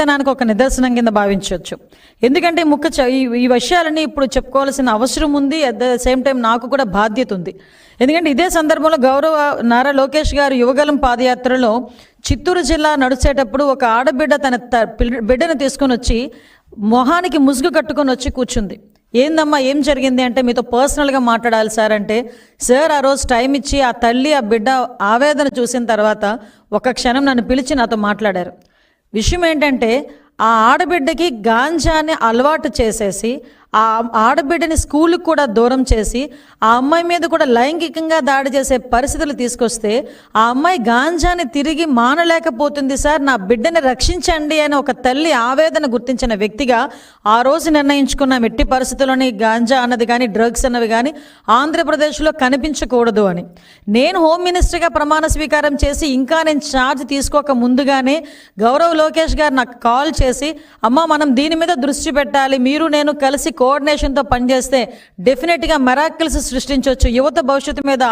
దానికి ఒక నిదర్శనం కింద భావించవచ్చు. ఎందుకంటే ఈ విషయాలని ఇప్పుడు చెప్పుకోవాల్సిన అవసరం ఉంది. అట్ ద సేమ్ టైం నాకు కూడా బాధ్యత ఉంది. ఎందుకంటే ఇదే సందర్భంలో గౌరవ నారా లోకేష్ గారు యువగలం పాదయాత్రలో చిత్తూరు జిల్లా నడిచేటప్పుడు ఒక ఆడబిడ్డ తన బిడ్డను తీసుకొని వచ్చి మొహానికి ముసుగు కట్టుకొని వచ్చి కూర్చుంది. ఏందమ్మా ఏం జరిగింది అంటే, మీతో పర్సనల్గా మాట్లాడాలి సార్ అంటే, సార్ ఆ రోజు టైం ఇచ్చి ఆ తల్లి ఆ బిడ్డ ఆవేదన చూసిన తర్వాత ఒక క్షణం నన్ను పిలిచి నాతో మాట్లాడారు. విషయం ఏంటంటే, ఆ ఆడబిడ్డకి గాంజాని అలవాటు చేసేసి ఆ ఆడబిడ్డని స్కూల్కి కూడా దూరం చేసి ఆ అమ్మాయి మీద కూడా లైంగికంగా దాడి చేసే పరిస్థితులు తీసుకొస్తే ఆ అమ్మాయి గాంజాని తిరిగి మానలేకపోతుంది. సార్ నా బిడ్డని రక్షించండి అని ఒక తల్లి ఆవేదన గుర్తించిన వ్యక్తిగా ఆ రోజు నిర్ణయించుకున్న ఎట్టి పరిస్థితుల్లోని గాంజా అన్నది కానీ డ్రగ్స్ అన్నవి కానీ ఆంధ్రప్రదేశ్లో కనిపించకూడదు అని. నేను హోమ్ మినిస్టర్గా ప్రమాణ స్వీకారం చేసి ఇంకా నేను ఛార్జ్ తీసుకోక ముందుగానే గౌరవ్ లోకేష్ గారు నాకు కాల్ చేసి, అమ్మ మనం దీని మీద దృష్టి పెట్టాలి, మీరు నేను కలిసి కోఆర్డినేషన్తో పనిచేస్తే డెఫినెట్గా మెరాకిల్స్ సృష్టించవచ్చు, యువత భవిష్యత్తు మీద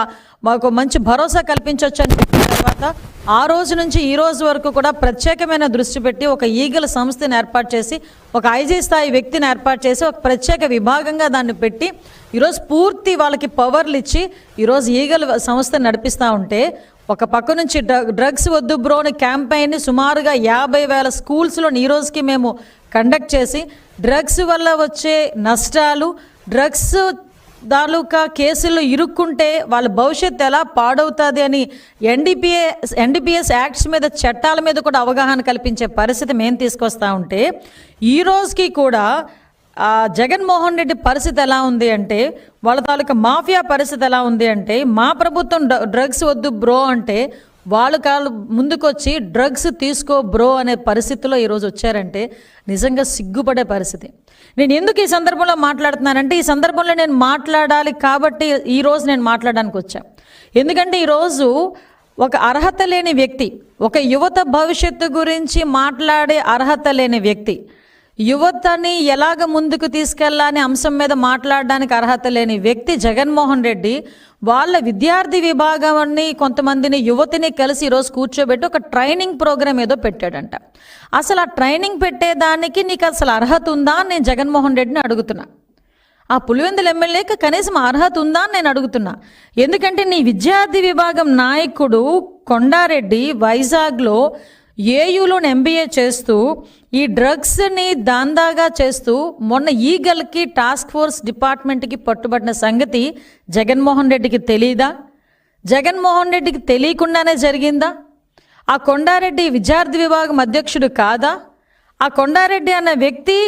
మాకు మంచి భరోసా కల్పించవచ్చు అని చెప్పిన తర్వాత ఆ రోజు నుంచి ఈ రోజు వరకు కూడా ప్రత్యేకమైన దృష్టి పెట్టి ఒక ఈగల్ సంస్థని ఏర్పాటు చేసి ఒక ఐజీ స్థాయి వ్యక్తిని ఏర్పాటు చేసి ఒక ప్రత్యేక విభాగంగా దాన్ని పెట్టి ఈరోజు పూర్తి వాళ్ళకి పవర్లు ఇచ్చి ఈరోజు ఈగల్ సంస్థ నడిపిస్తూ ఉంటే, ఒక పక్క నుంచి డ్రగ్స్ వద్దు బ్రో అని క్యాంపెయిన్ని సుమారుగా 50,000 స్కూల్స్లో ఈ రోజుకి మేము కండక్ట్ చేసి డ్రగ్స్ వల్ల వచ్చే నష్టాలు, డ్రగ్స్ తాలూకా కేసుల్లో ఇరుక్కుంటే వాళ్ళ భవిష్యత్తు ఎలా పాడవుతుంది అని ఎన్డీపీఎస్ యాక్ట్స్ మీద చట్టాల మీద కూడా అవగాహన కల్పించే పరిస్థితి మేము తీసుకొస్తా ఉంటే, ఈ రోజుకి కూడా జగన్మోహన్ రెడ్డి పరిస్థితి ఎలా ఉంది అంటే, వాళ్ళ తాలూకా మాఫియా పరిస్థితి ఎలా ఉంది అంటే, మా ప్రభుత్వం డ్రగ్స్ వద్దు బ్రో అంటే వాళ్ళు ముందుకొచ్చి డ్రగ్స్ తీసుకో బ్రో అనే పరిస్థితిలో ఈరోజు వచ్చారంటే నిజంగా సిగ్గుపడే పరిస్థితి. నేను ఎందుకు ఈ సందర్భంలో మాట్లాడుతున్నానంటే, ఈ సందర్భంలో నేను మాట్లాడాలి కాబట్టి ఈరోజు నేను మాట్లాడడానికి వచ్చాను. ఎందుకంటే ఈరోజు ఒక అర్హత లేని వ్యక్తి, ఒక యువత భవిష్యత్తు గురించి మాట్లాడే అర్హత లేని వ్యక్తి, యువతని ఎలాగ ముందుకు తీసుకెళ్లాలనే అంశం మీద మాట్లాడడానికి అర్హత లేని వ్యక్తి జగన్మోహన్ రెడ్డి వాళ్ళ విద్యార్థి విభాగాన్ని కొంతమందిని యువతిని కలిసి ఈరోజు కూర్చోబెట్టి ఒక ట్రైనింగ్ ప్రోగ్రామ్ ఏదో పెట్టాడంట. అసలు ఆ ట్రైనింగ్ పెట్టేదానికి నీకు అసలు అర్హత ఉందా అని నేను జగన్మోహన్ రెడ్డిని అడుగుతున్నా. ఆ పులివెందుల ఎమ్మెల్యేకి కనీసం అర్హత ఉందా అని నేను అడుగుతున్నా. ఎందుకంటే నీ విద్యార్థి విభాగం నాయకుడు కొండారెడ్డి వైజాగ్లో ఏయూలోని ఎంబీఏ చేస్తూ ఈ డ్రగ్స్ని దాందాగా చేస్తూ మొన్న ఈగల్కి టాస్క్ ఫోర్స్ డిపార్ట్మెంట్కి పట్టుబడిన సంగతి జగన్మోహన్ రెడ్డికి తెలీదా? జగన్మోహన్ రెడ్డికి తెలియకుండానే జరిగిందా? ఆ కొండారెడ్డి విద్యార్థి విభాగం అధ్యక్షుడు కాదా? ఆ కొండారెడ్డి అన్న వ్యక్తి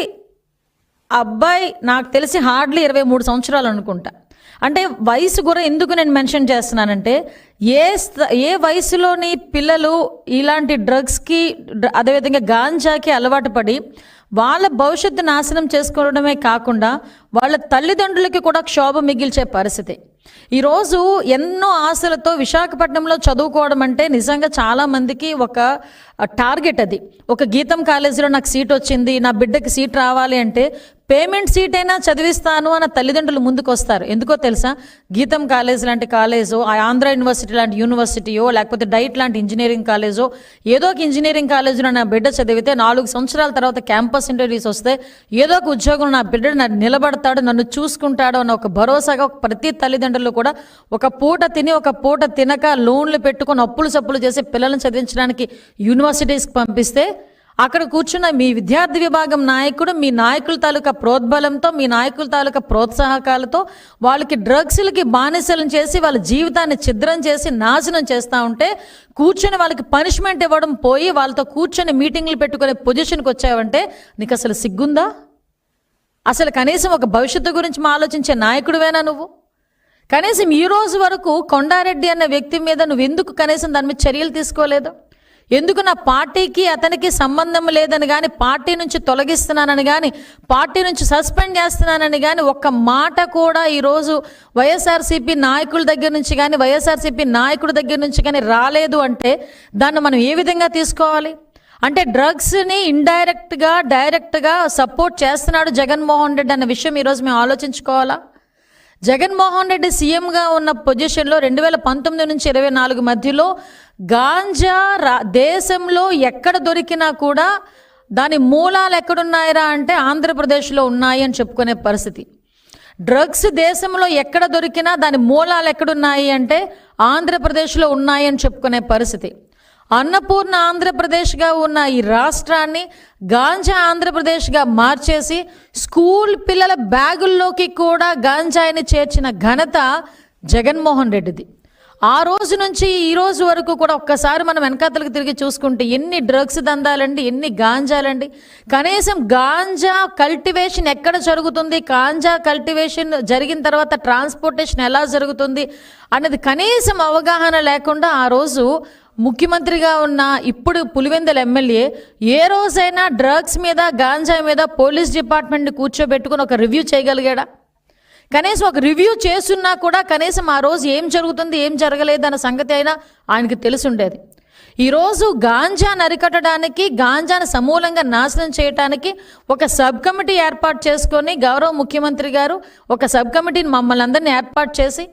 అబ్బాయి నాకు తెలిసి హార్డ్లీ 23 సంవత్సరాలు అనుకుంటా. అంటే వయసు కూడా ఎందుకు నేను మెన్షన్ చేస్తున్నానంటే, ఏ వయసులోని పిల్లలు ఇలాంటి డ్రగ్స్కి అదేవిధంగా గాంజాకి అలవాటు పడి వాళ్ళ భవిష్యత్తు నాశనం చేసుకోవడమే కాకుండా వాళ్ళ తల్లిదండ్రులకి కూడా క్షోభ మిగిల్చే పరిస్థితి. ఈరోజు ఎన్నో ఆశలతో విశాఖపట్నంలో చదువుకోవడం అంటే నిజంగా చాలామందికి ఒక టార్గెట్. అది ఒక గీతం కాలేజీలో నాకు సీట్ వచ్చింది, నా బిడ్డకి సీట్ రావాలి అంటే పేమెంట్ సీట్ అయినా చదివిస్తాను అన్న తల్లిదండ్రులు ముందుకు వస్తారు. ఎందుకో తెలుసా? గీతం కాలేజ్ లాంటి కాలేజో, ఆంధ్ర యూనివర్సిటీ లాంటి యూనివర్సిటీయో, లేకపోతే డైట్ లాంటి ఇంజనీరింగ్ కాలేజో, ఏదో ఒక ఇంజనీరింగ్ కాలేజీలో నా బిడ్డ చదివితే 4 సంవత్సరాల తర్వాత క్యాంపస్ ఇంటర్వ్యూస్ వస్తే ఏదో ఒక ఉద్యోగం నా బిడ్డ నిలబడతాడు, నన్ను చూసుకుంటాడు అన్న ఒక భరోసాగా ప్రతి తల్లిదండ్రులు కూడా ఒక పూట తిని ఒక పూట తినక లోన్లు పెట్టుకొని అప్పులు సప్పులు చేసి పిల్లలను చదివించడానికి యూనివర్సిటీస్కి పంపిస్తే అక్కడ కూర్చున్న మీ విద్యార్థి విభాగం నాయకుడు మీ నాయకుల తాలూకా ప్రోద్బలంతో, మీ నాయకుల తాలూకా ప్రోత్సాహకాలతో వాళ్ళకి డ్రగ్స్లకి బానిసలను చేసి వాళ్ళ జీవితాన్ని ఛిద్రం చేసి నాశనం చేస్తూ ఉంటే కూర్చొని వాళ్ళకి పనిష్మెంట్ ఇవ్వడం పోయి వాళ్ళతో కూర్చొని మీటింగ్లు పెట్టుకునే పొజిషన్కి వచ్చావంటే నీకు అసలు సిగ్గుందా? అసలు కనీసం ఒక భవిష్యత్తు గురించి ఆలోచించే నాయకుడివేనా నువ్వు? కనీసం ఈ రోజు వరకు కొండారెడ్డి అన్న వ్యక్తి మీద నువ్వు ఎందుకు కనీసం దాని మీద చర్యలు తీసుకోలేదు? ఎందుకు నా పార్టీకి అతనికి సంబంధం లేదని కానీ, పార్టీ నుంచి తొలగిస్తున్నానని కానీ, పార్టీ నుంచి సస్పెండ్ చేస్తున్నానని కానీ ఒక్క మాట కూడా ఈరోజు వైఎస్ఆర్సీపీ నాయకుల దగ్గర నుంచి కానీ, వైఎస్ఆర్సీపీ నాయకుడి దగ్గర నుంచి కానీ రాలేదు అంటే దాన్ని మనం ఏ విధంగా తీసుకోవాలి? అంటే డ్రగ్స్ని ఇండైరెక్ట్గా డైరెక్ట్గా సపోర్ట్ చేస్తున్నాడు జగన్మోహన్ రెడ్డి అన్న విషయం ఈరోజు మేము ఆలోచించుకోవాలా? జగన్మోహన్ రెడ్డి సీఎంగా ఉన్న పొజిషన్లో 2019 నుంచి 24 మధ్యలో గాంజా దేశంలో ఎక్కడ దొరికినా కూడా దాని మూలాలు ఎక్కడున్నాయిరా అంటే ఆంధ్రప్రదేశ్లో ఉన్నాయి అని చెప్పుకునే పరిస్థితి. డ్రగ్స్ దేశంలో ఎక్కడ దొరికినా దాని మూలాలు ఎక్కడున్నాయి అంటే ఆంధ్రప్రదేశ్లో ఉన్నాయి అని చెప్పుకునే పరిస్థితి. అన్నపూర్ణ ఆంధ్రప్రదేశ్గా ఉన్న ఈ రాష్ట్రాన్ని గాంజా ఆంధ్రప్రదేశ్గా మార్చేసి స్కూల్ పిల్లల బ్యాగుల్లోకి కూడా గాంజాయిని చేర్చిన ఘనత జగన్మోహన్ రెడ్డిది. ఆ రోజు నుంచి ఈ రోజు వరకు కూడా ఒక్కసారి మనం వెనకాతలకు తిరిగి చూసుకుంటే ఎన్ని డ్రగ్స్ దందాలండి, ఎన్ని గాంజాలండి. కనీసం గాంజా కల్టివేషన్ ఎక్కడ జరుగుతుంది, గాంజా కల్టివేషన్ జరిగిన తర్వాత ట్రాన్స్పోర్టేషన్ ఎలా జరుగుతుంది అనేది కనీసం అవగాహన లేకుండా ఆ రోజు ముఖ్యమంత్రిగా ఉన్న ఇప్పుడు పులివెందుల ఎమ్మెల్యే ఏ రోజైనా డ్రగ్స్ మీద గాంజా మీద పోలీస్ డిపార్ట్మెంట్ని కూర్చోబెట్టుకుని ఒక రివ్యూ చేయగలిగాడా? కనీసం ఒక రివ్యూ చేస్తున్నా కూడా కనీసం ఆ రోజు ఏం జరుగుతుంది ఏం జరగలేదు అన్న సంగతి అయినా ఆయనకి తెలిసి ఉండేది. ఈరోజు గాంజాను అరికట్టడానికి, గాంజాను సమూలంగా నాశనం చేయడానికి ఒక సబ్ కమిటీ ఏర్పాటు చేసుకొని గౌరవ ముఖ్యమంత్రి గారు ఒక సబ్ కమిటీని మమ్మల్ని అందరినీ ఏర్పాటు చేసి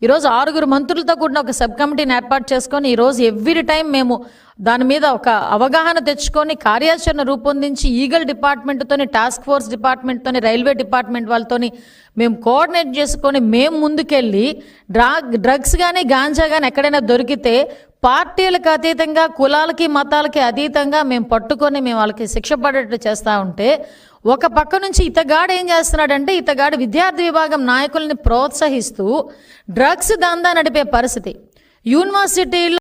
ఈరోజు 6 మంత్రులతో కూడిన ఒక సబ్ కమిటీని ఏర్పాటు చేసుకొని ఈరోజు ఎవ్రీ టైం మేము దాని మీద ఒక అవగాహన తెచ్చుకొని కార్యాచరణ రూపొందించి ఈగల్ డిపార్ట్మెంట్తోని, టాస్క్ ఫోర్స్ డిపార్ట్మెంట్తోని, రైల్వే డిపార్ట్మెంట్ వాళ్ళతోని మేము కోఆర్డినేట్ చేసుకొని మేము ముందుకెళ్ళి డ్రగ్స్ కానీ గాంజా కానీ ఎక్కడైనా దొరికితే పార్టీలకు అతీతంగా, కులాలకి మతాలకి అతీతంగా మేము పట్టుకొని మేము వాళ్ళకి శిక్ష పడేటట్టు చేస్తూ ఉంటే ఒక పక్క నుంచి ఇతగాడు ఏం చేస్తున్నాడంటే ఇతగాడు విద్యార్థి విభాగం నాయకుల్ని ప్రోత్సహిస్తూ డ్రగ్స్ దందా నడిపే పరిస్థితి. యూనివర్సిటీలో